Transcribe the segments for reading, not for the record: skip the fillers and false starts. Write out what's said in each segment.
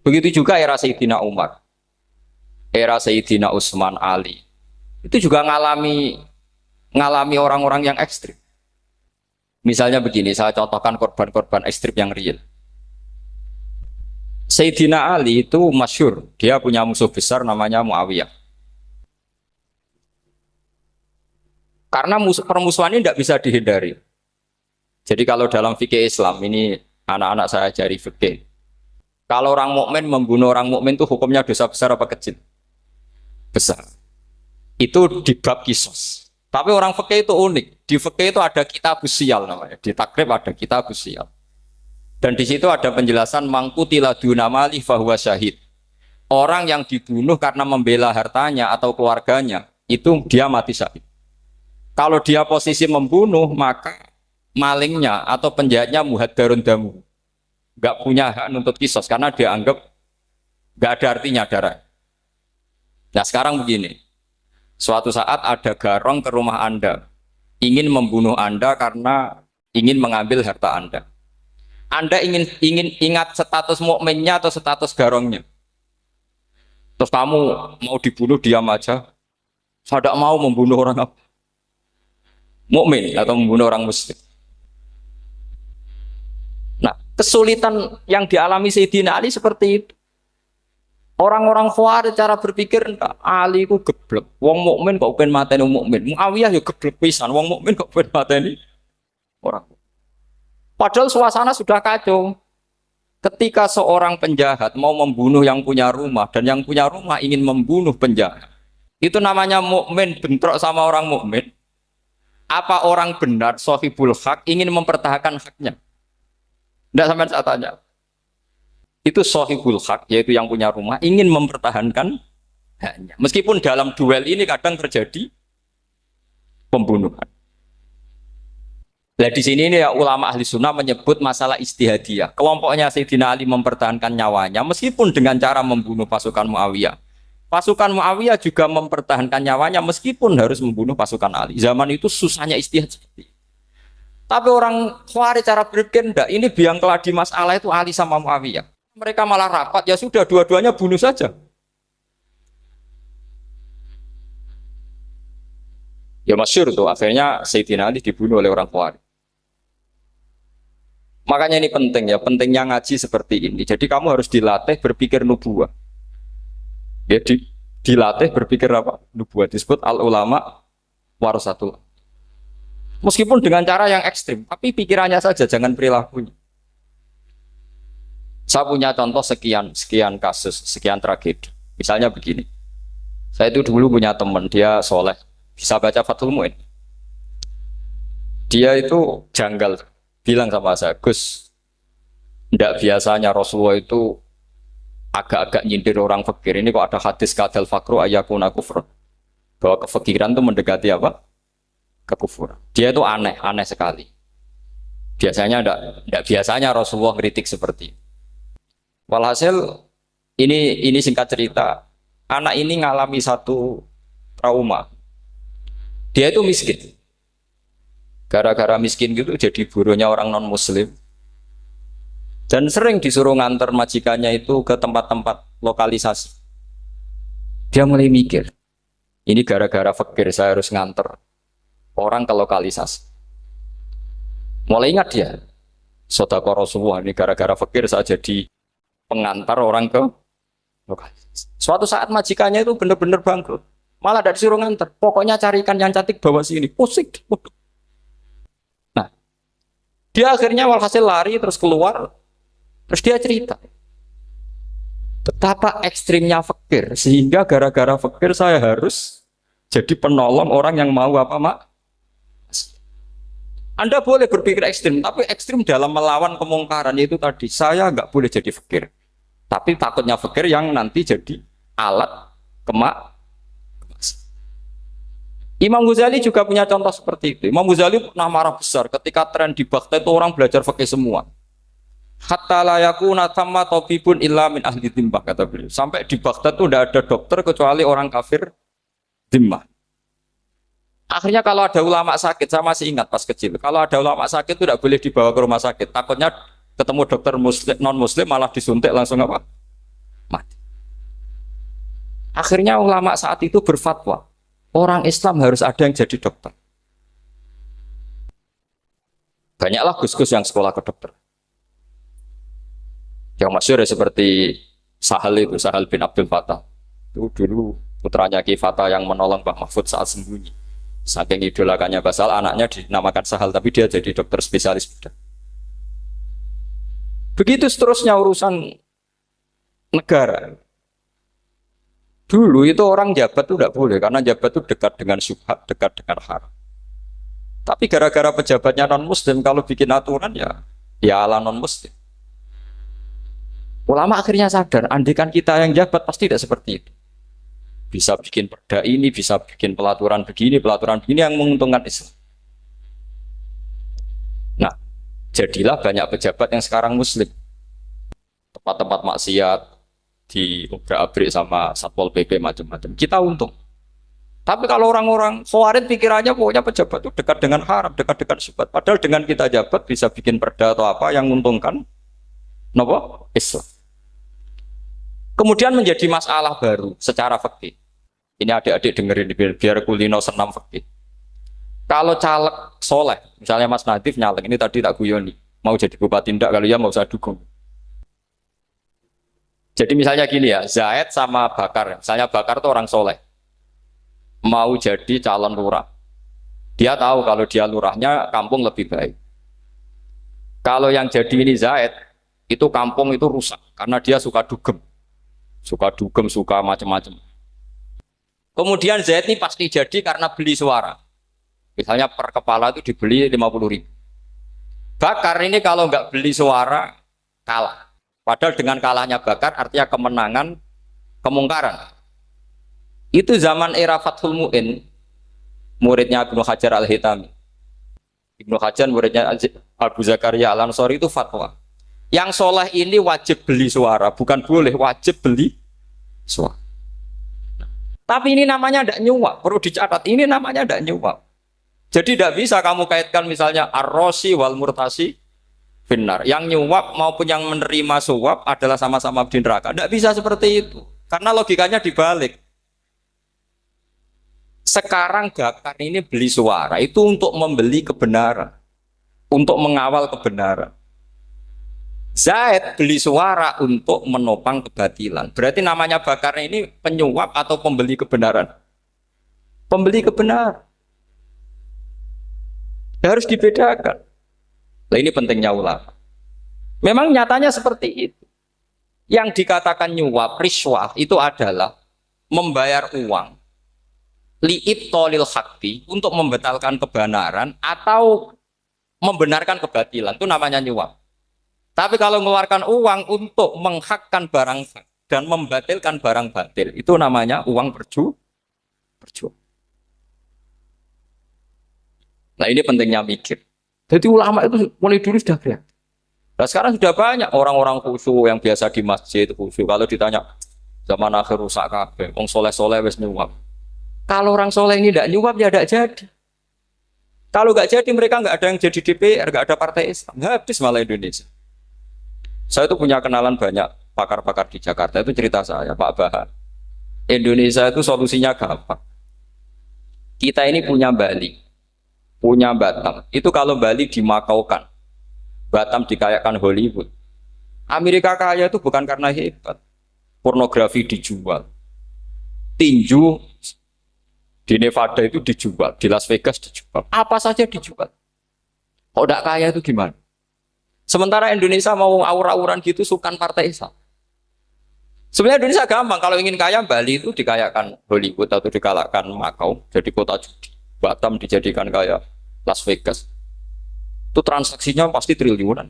Begitu juga era Sayyidina Umar, era Sayyidina Utsman, Ali. Itu juga ngalami orang-orang yang ekstrim. Misalnya begini, saya contohkan korban-korban ekstrim yang real. Sayyidina Ali itu masyhur, dia punya musuh besar namanya Muawiyah. Karena permusuhan ini tidak bisa dihindari. Jadi kalau dalam fikih Islam, ini anak-anak saya ajari fikih. Kalau orang mukmin membunuh orang mukmin itu hukumnya dosa besar apa kecil? Besar. Itu di bab kisos. Tapi orang fikih itu unik. Di fikih itu ada kitab sial namanya. Di takrib ada kitab sial. Dan di situ ada penjelasan mangkutila dunamali fahuwa syahid. Orang yang dibunuh karena membela hartanya atau keluarganya, itu dia mati syahid. Kalau dia posisi membunuh, maka malingnya atau penjahatnya muhaddarun damu. Gak punya hak nuntut kisos karena dia anggap gak ada artinya darah. Nah sekarang begini, suatu saat ada garong ke rumah Anda, ingin membunuh Anda karena ingin mengambil harta Anda. Anda ingin ingat status mukminnya atau status garongnya. Terus kamu mau dibunuh diam aja. Saya tidak mau membunuh orang mukmin atau membunuh orang muslim. Nah, kesulitan yang dialami Sayyidina Ali seperti itu. Orang-orang Khawarij cara berpikir Ali ku geblek. Wong mukmin kok pengen mateni mukmin. Muawiyah ya geblek pisan. Wong mukmin kok pengen mateni orang. Padahal suasana sudah kacau. Ketika seorang penjahat mau membunuh yang punya rumah dan yang punya rumah ingin membunuh penjahat, itu namanya mukmin bentrok sama orang mukmin. Apa orang benar sahibul hak ingin mempertahankan haknya? Tidak sampai saya tanya. Itu sahibul hak, yaitu yang punya rumah ingin mempertahankan haknya. Meskipun dalam duel ini kadang terjadi pembunuhan. Nah di sini ini ya, ulama ahli sunnah menyebut masalah istihadiyah. Kelompoknya Sayyidina Ali mempertahankan nyawanya meskipun dengan cara membunuh pasukan Muawiyah. Pasukan Muawiyah juga mempertahankan nyawanya meskipun harus membunuh pasukan Ali. Zaman itu susahnya istihad seperti itu. Tapi orang Khawarij cara berpikir enggak, ini biang keladi masalah itu Ali sama Muawiyah. Mereka malah rapat, ya sudah dua-duanya bunuh saja. Ya masyhur tuh, akhirnya Sayyidina Ali dibunuh oleh orang Khawarij. Makanya ini penting ya, pentingnya ngaji seperti ini. Jadi kamu harus dilatih berpikir nubuwah. Ya, dilatih berpikir apa? Nubuwah disebut al-ulama warasatul. Meskipun dengan cara yang ekstrim, tapi pikirannya saja, jangan perilakunya. Saya punya contoh sekian kasus, sekian tragedi. Misalnya begini. Saya itu dulu punya teman, dia soleh, bisa baca Fathul Mu'in. Dia itu janggal. Bilang sama saya, Gus, tidak biasanya Rasulullah itu agak-agak nyindir orang fakir. Ini kok ada hadis kadal fakru ayakuna kufur. Bahwa kefakiran itu mendekati apa? Kekufuran. Dia itu aneh sekali. Biasanya tidak biasanya Rasulullah kritik seperti itu. Walhasil, ini singkat cerita, anak ini ngalami satu trauma. Dia itu miskin. Gara-gara miskin gitu jadi buruhnya orang non-muslim. Dan sering disuruh nganter majikannya itu ke tempat-tempat lokalisasi. Dia mulai mikir, ini gara-gara fakir saya harus nganter orang ke lokalisasi. Mulai ingat dia, sedekah Rasulullah ini gara-gara fakir saya jadi pengantar orang ke lokalisasi. Suatu saat majikannya itu benar-benar bangkrut. Malah tidak disuruh nganter. Pokoknya carikan yang cantik bawa sini. Pusing. Dia akhirnya walhasil lari terus keluar, terus dia cerita betapa ekstrimnya fakir sehingga gara-gara fakir saya harus jadi penolong orang yang mau apa mak. Anda boleh berpikir ekstrim, tapi ekstrim dalam melawan kemungkaran itu tadi saya nggak boleh jadi fakir, tapi takutnya fakir yang nanti jadi alat kemak. Imam Ghazali juga punya contoh seperti itu. Imam Ghazali pernah marah besar ketika tren di Baghdad itu orang belajar fikih semua. Hatta la yakuna thamma tabibun illa min ahli dhimmah, kata beliau. Sampai di Baghdad itu tidak ada dokter kecuali orang kafir dhimmah. Akhirnya kalau ada ulama sakit, saya masih ingat pas kecil, kalau ada ulama sakit itu tidak boleh dibawa ke rumah sakit. Takutnya ketemu dokter muslim, non muslim malah disuntik langsung apa? Akhirnya ulama saat itu berfatwa, orang Islam harus ada yang jadi dokter. Banyaklah gus-gus yang sekolah ke dokter. Yang masyhur ya seperti Sahal bin Abdul Fattah. Itu dulu putranya Ki Fatah yang menolong Mbah Mahfud saat sembunyi. Saking idolakannya Basal, anaknya dinamakan Sahal, tapi dia jadi dokter spesialis bedah. Begitu seterusnya urusan negara. Dulu itu orang jabat itu tidak boleh, karena jabat itu dekat dengan syubhat, dekat dengan haram. Tapi gara-gara pejabatnya non-muslim, kalau bikin aturan ya ala non-muslim. Ulama akhirnya sadar, andikan kita yang jabat pasti tidak seperti itu. Bisa bikin perda ini, bisa bikin pelaturan begini yang menguntungkan Islam. Nah, jadilah banyak pejabat yang sekarang muslim. Tempat-tempat maksiat diobrak-abrik sama Satpol PP macam-macam. Kita untung. Tapi kalau orang-orang Khawarij pikirannya pokoknya pejabat itu dekat dengan haram, dekat dengan syubhat. Padahal dengan kita jabat bisa bikin perda atau apa yang menguntungkan Islam. Kemudian menjadi masalah baru secara fikih. Ini adik-adik dengerin biar kulino senam fikih. Kalau caleg soleh, misalnya Mas Nadif nyalek, ini tadi tak guyoni, mau jadi bupati ndak, kalau ya mau usah dukung. Jadi misalnya gini ya, Zaid sama Bakar, misalnya Bakar itu orang soleh, mau jadi calon lurah. Dia tahu kalau dia lurahnya kampung lebih baik. Kalau yang jadi ini Zaid, itu kampung itu rusak, karena dia suka dugem, suka macam-macam. Kemudian Zaid ini pasti jadi karena beli suara. Misalnya per kepala itu dibeli 50.000. Bakar ini kalau nggak beli suara kalah. Padahal dengan kalahnya Bakar artinya kemenangan, kemungkaran. Itu zaman era Fathul Mu'in, muridnya Ibnu Hajar Al-Hitami. Ibnu Hajar muridnya Abu Zakaria Al-Ansori itu fatwa. Yang soleh ini wajib beli suara, bukan boleh, wajib beli suara. Tapi ini namanya tidak nyuap, perlu dicatat. Ini namanya tidak nyuap. Jadi tidak bisa kamu kaitkan misalnya ar-rosi wal murtasi finnar. Yang nyuap maupun yang menerima suap adalah sama-sama di neraka. Tidak bisa seperti itu. Karena logikanya dibalik. Sekarang Bakar ini beli suara itu untuk membeli kebenaran, untuk mengawal kebenaran. Zaid beli suara untuk menopang kebatilan. Berarti namanya Bakar ini penyuap atau pembeli kebenaran? Pembeli kebenaran. Harus dibedakan. Nah, ini pentingnya ulama. Memang nyatanya seperti itu. Yang dikatakan nyuap, riswah itu adalah membayar uang li'ib tolil hakti untuk membatalkan kebenaran atau membenarkan kebatilan. Itu namanya nyuap. Tapi kalau mengeluarkan uang untuk menghakkan barang hak dan membatalkan barang batil, itu namanya uang perjuangan. Nah ini pentingnya mikir. Jadi ulama itu mulai dulu sudah kreatif. Nah sekarang sudah banyak orang-orang khusyuk yang biasa di masjid khusyuk. Kalau ditanya zaman akhir rusak kabeh, wong soleh-soleh wis nyuap. Kalau orang soleh ini tidak nyuap ya tidak jadi. Kalau nggak jadi mereka nggak ada yang jadi DPR, nggak ada partai Islam, habis malah Indonesia. Saya itu punya kenalan banyak pakar-pakar di Jakarta, itu cerita saya, Pak Bahar. Indonesia itu solusinya gampang. Kita ini punya Bali, punya Batam. Itu kalau Bali dimakaukan, Batam dikayakan Hollywood. Amerika kaya itu bukan karena hebat. Pornografi dijual. Tinju di Nevada itu dijual, di Las Vegas dijual. Apa saja dijual. Kok tidak kaya itu gimana? Sementara Indonesia mau aur-auran gitu sukan partai Islam. Sebenarnya Indonesia gampang, kalau ingin kaya Bali itu dikayakan Hollywood atau dikalahkan Makau jadi kota judi. Batam dijadikan kaya Las Vegas. Itu transaksinya pasti triliunan.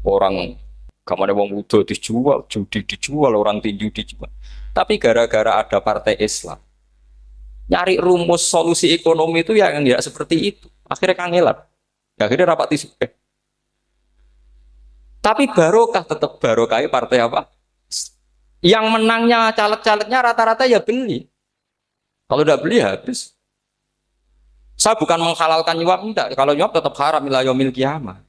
Orang kamane wong udo dijual, judi dijual, orang tinju dijual. Tapi gara-gara ada partai Islam, nyari rumus solusi ekonomi itu yang tidak seperti itu. Akhirnya kangelan. Akhirnya rapat isu. Tapi barokah tetap barokah partai apa? Yang menangnya caleg-calegnya rata-rata ya beli. Kalau tidak beli habis. Saya bukan menghalalkan nyuap, enggak. Kalau nyuap tetap haram ila yaumil qiyamah.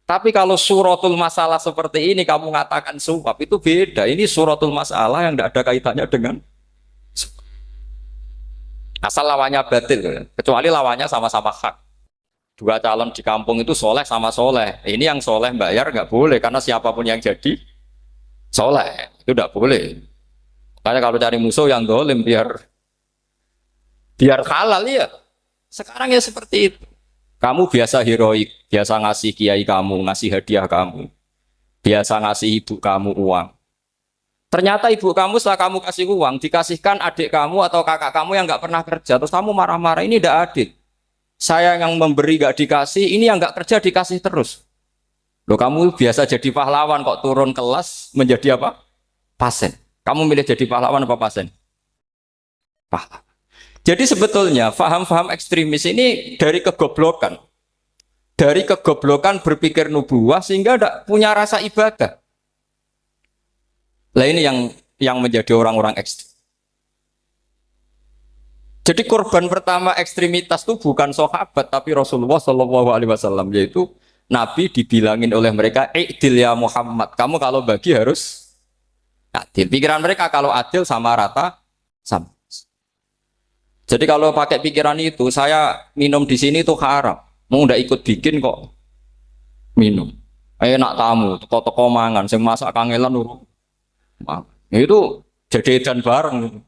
Tapi kalau suratul masalah seperti ini kamu mengatakan suap itu beda. Ini suratul masalah yang tidak ada kaitannya dengan Asal lawannya batil, kecuali lawannya sama-sama hak. Dua calon di kampung itu soleh sama soleh. Ini yang soleh bayar nggak boleh karena siapapun yang jadi soleh itu nggak boleh. Makanya kalau cari musuh yang dolim biar halal ya. Sekarang ya seperti itu. Kamu biasa heroik, biasa ngasih kiai kamu, ngasih hadiah kamu, biasa ngasih ibu kamu uang. Ternyata ibu kamu setelah kamu kasih uang, dikasihkan adik kamu atau kakak kamu yang nggak pernah kerja, terus kamu marah-marah, ini tidak adil. Saya yang memberi nggak dikasih, ini yang nggak kerja dikasih terus. Loh kamu biasa jadi pahlawan kok turun kelas menjadi apa? Pasien. Kamu milih jadi pahlawan apa pasien? Pahlawan. Jadi sebetulnya faham-faham ekstremis ini dari kegoblokan. Dari kegoblokan berpikir nubuah sehingga tidak punya rasa ibadah. Lah ini yang menjadi orang-orang ekstrem. Jadi korban pertama ekstremitas itu bukan sahabat tapi Rasulullah Shallallahu Alaihi Wasallam, yaitu Nabi dibilangin oleh mereka, "I'dil ya Muhammad, kamu kalau bagi harus adil." Pikiran mereka kalau adil sama rata sama. Jadi kalau pakai pikiran itu, saya minum di sini itu haram. Mau ndak ikut bikin kok minum. Enak tamu, toko-toko mangan, sing masak kangelan urung. Itu jadi dan bareng.